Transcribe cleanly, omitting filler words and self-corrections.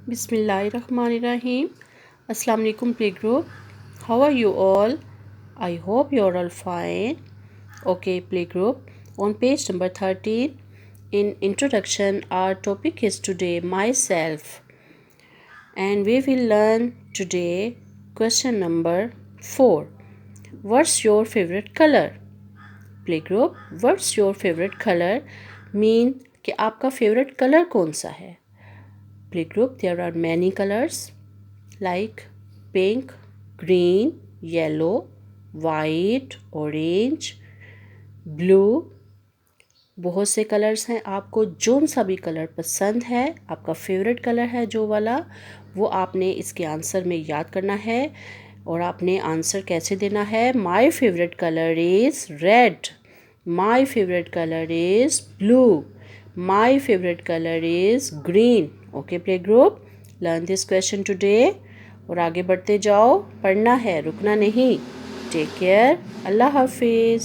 Bismillahirrahmanirrahim. Assalamu alaikum playgroup. How are you all? I hope you're all fine. Okay, playgroup. On page number 13, in introduction, our topic is today myself. And we will learn today question number 4. What's your favorite color? Playgroup, what's your favorite color? Mean कि आपका favorite color कौन सा है? Playgroup, there are many colors like pink, green, yellow, white, orange, blue. बहुत से colours हैं. आपको zone सा भी कलर पसंद है, आपका फेवरेट कलर है जो वाला, वो आपने इसके आंसर में याद करना है. और आपने आंसर कैसे देना है? My favourite colour is red, my favourite colour is blue, my favourite colour is green. Okay play group, learn this question today. और आगे बढ़ते जाओ, पढ़ना है, रुकना नहीं. Take care. अल्लाह हाफिज़.